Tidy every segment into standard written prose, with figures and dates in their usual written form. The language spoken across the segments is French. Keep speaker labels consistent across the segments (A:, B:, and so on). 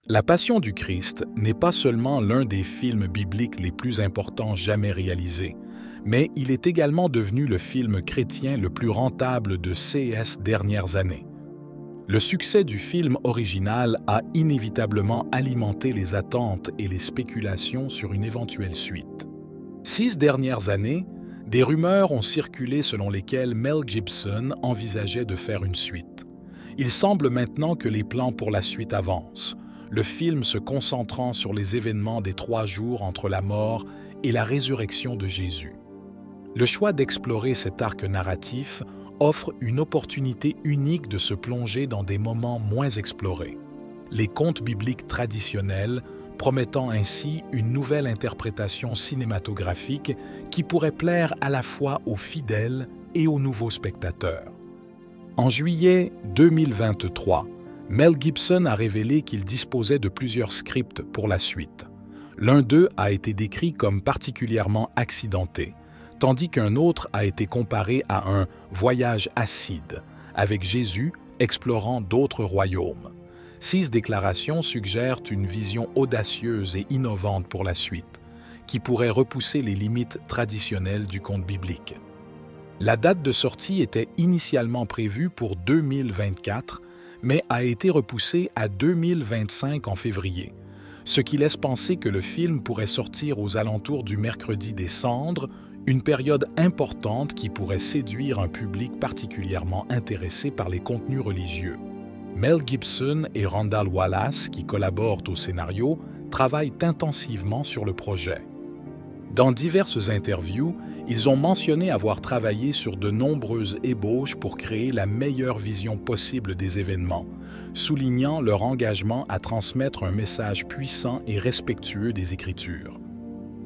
A: La Passion du Christ n'est pas seulement l'un des films bibliques les plus importants jamais réalisés, mais il est également devenu le film chrétien le plus rentable de ces dernières années. Le succès du film original a inévitablement alimenté les attentes et les spéculations sur une éventuelle suite. 6 dernières années, des rumeurs ont circulé selon lesquelles Mel Gibson envisageait de faire une suite. Il semble maintenant que les plans pour la suite avancent, le film se concentrant sur les événements des 3 jours entre la mort et la résurrection de Jésus. Le choix d'explorer cet arc narratif offre une opportunité unique de se plonger dans des moments moins explorés. Les contes bibliques traditionnels promettant ainsi une nouvelle interprétation cinématographique qui pourrait plaire à la fois aux fidèles et aux nouveaux spectateurs. En juillet 2023, Mel Gibson a révélé qu'il disposait de plusieurs scripts pour la suite. L'un d'eux a été décrit comme particulièrement accidenté, tandis qu'un autre a été comparé à un « voyage acide » avec Jésus explorant d'autres royaumes. 6 déclarations suggèrent une vision audacieuse et innovante pour la suite, qui pourrait repousser les limites traditionnelles du conte biblique. La date de sortie était initialement prévue pour 2024, mais a été repoussée à 2025 en février, ce qui laisse penser que le film pourrait sortir aux alentours du mercredi des Cendres, une période importante qui pourrait séduire un public particulièrement intéressé par les contenus religieux. Mel Gibson et Randall Wallace, qui collaborent au scénario, travaillent intensivement sur le projet. Dans diverses interviews, ils ont mentionné avoir travaillé sur de nombreuses ébauches pour créer la meilleure vision possible des événements, soulignant leur engagement à transmettre un message puissant et respectueux des Écritures.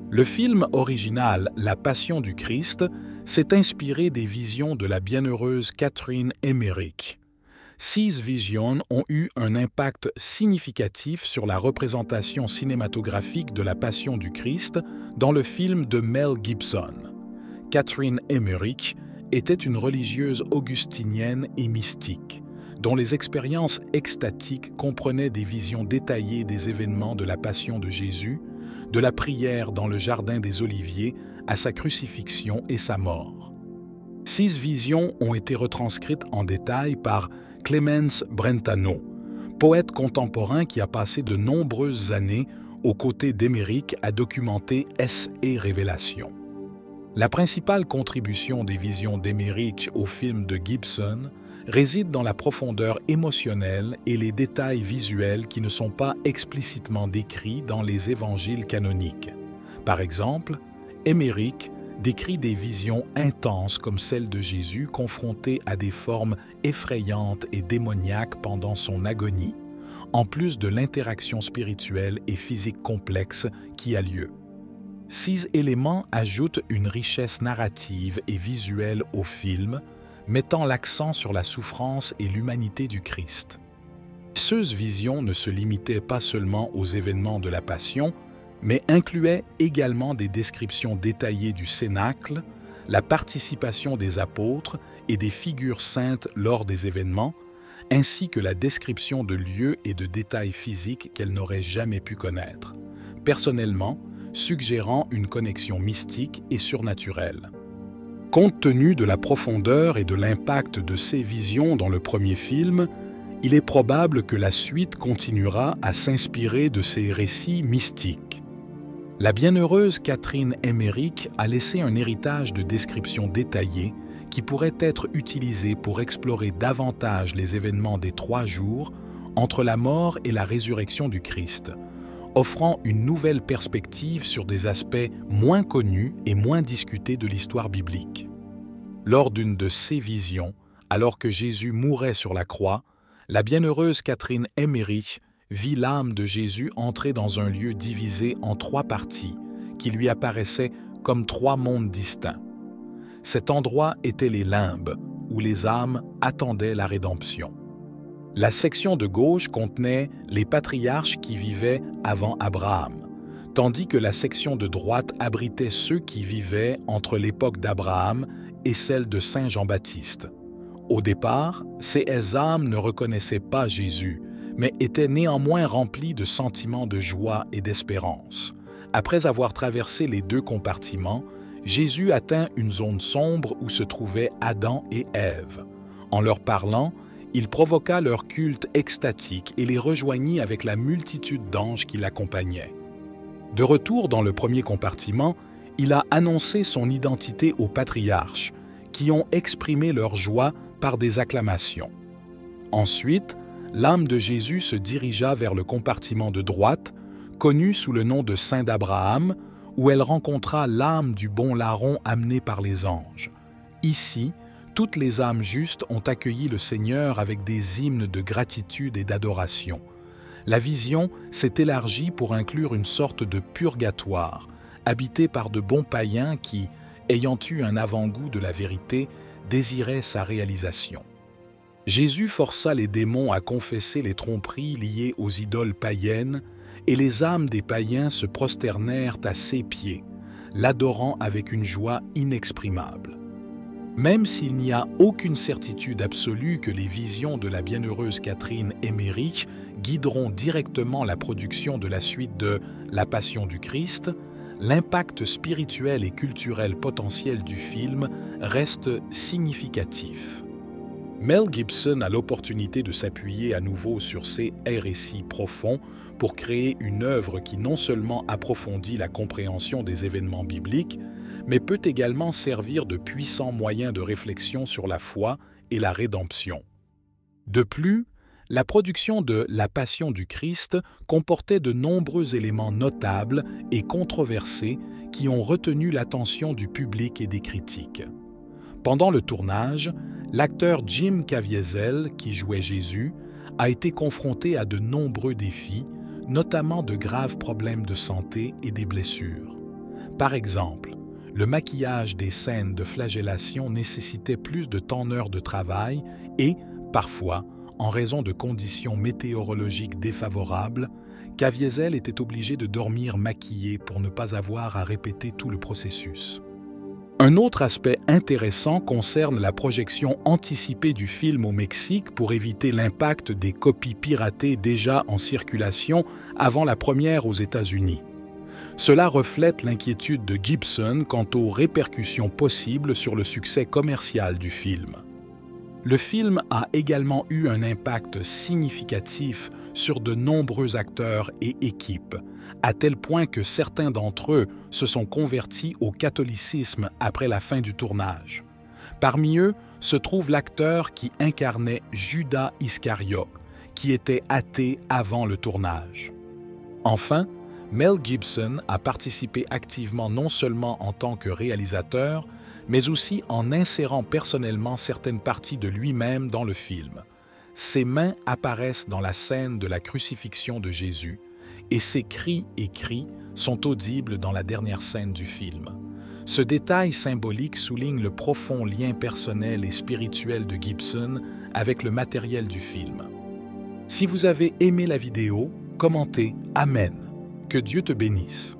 A: Le film original La Passion du Christ s'est inspiré des visions de la bienheureuse Catherine Emmerich. 6 visions ont eu un impact significatif sur la représentation cinématographique de la Passion du Christ dans le film de Mel Gibson. Catherine Emmerich était une religieuse augustinienne et mystique, dont les expériences extatiques comprenaient des visions détaillées des événements de la Passion de Jésus, de la prière dans le Jardin des Oliviers à sa crucifixion et sa mort. 6 visions ont été retranscrites en détail par Clemens Brentano, poète contemporain qui a passé de nombreuses années aux côtés d'Emmerich à documenter et Révélation. La principale contribution des visions d'Emmerich au film de Gibson réside dans la profondeur émotionnelle et les détails visuels qui ne sont pas explicitement décrits dans les évangiles canoniques. Par exemple, Emmerich décrit des visions intenses comme celle de Jésus confronté à des formes effrayantes et démoniaques pendant son agonie, en plus de l'interaction spirituelle et physique complexe qui a lieu. 6 éléments ajoutent une richesse narrative et visuelle au film, mettant l'accent sur la souffrance et l'humanité du Christ. Ces visions ne se limitaient pas seulement aux événements de la Passion, mais incluait également des descriptions détaillées du Cénacle, la participation des apôtres et des figures saintes lors des événements, ainsi que la description de lieux et de détails physiques qu'elle n'aurait jamais pu connaître, personnellement suggérant une connexion mystique et surnaturelle. Compte tenu de la profondeur et de l'impact de ces visions dans le premier film, il est probable que la suite continuera à s'inspirer de ces récits mystiques. La bienheureuse Catherine Emmerich a laissé un héritage de descriptions détaillées qui pourrait être utilisé pour explorer davantage les événements des 3 jours entre la mort et la résurrection du Christ, offrant une nouvelle perspective sur des aspects moins connus et moins discutés de l'histoire biblique. Lors d'une de ces visions, alors que Jésus mourait sur la croix, la bienheureuse Catherine Emmerich vit l'âme de Jésus entrer dans un lieu divisé en 3 parties, qui lui apparaissaient comme 3 mondes distincts. Cet endroit était les limbes, où les âmes attendaient la rédemption. La section de gauche contenait les patriarches qui vivaient avant Abraham, tandis que la section de droite abritait ceux qui vivaient entre l'époque d'Abraham et celle de Saint Jean-Baptiste. Au départ, ces âmes ne reconnaissaient pas Jésus, mais était néanmoins rempli de sentiments de joie et d'espérance. Après avoir traversé les 2 compartiments, Jésus atteint une zone sombre où se trouvaient Adam et Ève. En leur parlant, il provoqua leur culte extatique et les rejoignit avec la multitude d'anges qui l'accompagnaient. De retour dans le premier compartiment, il a annoncé son identité aux patriarches, qui ont exprimé leur joie par des acclamations. Ensuite, l'âme de Jésus se dirigea vers le compartiment de droite, connu sous le nom de Sein d'Abraham, où elle rencontra l'âme du bon larron amené par les anges. Ici, toutes les âmes justes ont accueilli le Seigneur avec des hymnes de gratitude et d'adoration. La vision s'est élargie pour inclure une sorte de purgatoire, habité par de bons païens qui, ayant eu un avant-goût de la vérité, désiraient sa réalisation. Jésus força les démons à confesser les tromperies liées aux idoles païennes, et les âmes des païens se prosternèrent à ses pieds, l'adorant avec une joie inexprimable. Même s'il n'y a aucune certitude absolue que les visions de la bienheureuse Catherine Emmerich guideront directement la production de la suite de La Passion du Christ, l'impact spirituel et culturel potentiel du film reste significatif. Mel Gibson a l'opportunité de s'appuyer à nouveau sur ses récits profonds pour créer une œuvre qui non seulement approfondit la compréhension des événements bibliques, mais peut également servir de puissant moyen de réflexion sur la foi et la rédemption. De plus, la production de La Passion du Christ comportait de nombreux éléments notables et controversés qui ont retenu l'attention du public et des critiques. Pendant le tournage, l'acteur Jim Caviezel, qui jouait Jésus, a été confronté à de nombreux défis, notamment de graves problèmes de santé et des blessures. Par exemple, le maquillage des scènes de flagellation nécessitait plus de temps d'heures de travail et, parfois, en raison de conditions météorologiques défavorables, Caviezel était obligé de dormir maquillé pour ne pas avoir à répéter tout le processus. Un autre aspect intéressant concerne la projection anticipée du film au Mexique pour éviter l'impact des copies piratées déjà en circulation avant la première aux États-Unis. Cela reflète l'inquiétude de Gibson quant aux répercussions possibles sur le succès commercial du film. Le film a également eu un impact significatif sur de nombreux acteurs et équipes, à tel point que certains d'entre eux se sont convertis au catholicisme après la fin du tournage. Parmi eux se trouve l'acteur qui incarnait Judas Iscariote, qui était athée avant le tournage. Enfin, Mel Gibson a participé activement non seulement en tant que réalisateur, mais aussi en insérant personnellement certaines parties de lui-même dans le film. Ses mains apparaissent dans la scène de la crucifixion de Jésus, et ses cris et cris sont audibles dans la dernière scène du film. Ce détail symbolique souligne le profond lien personnel et spirituel de Gibson avec le matériel du film. Si vous avez aimé la vidéo, commentez « Amen ». Que Dieu te bénisse.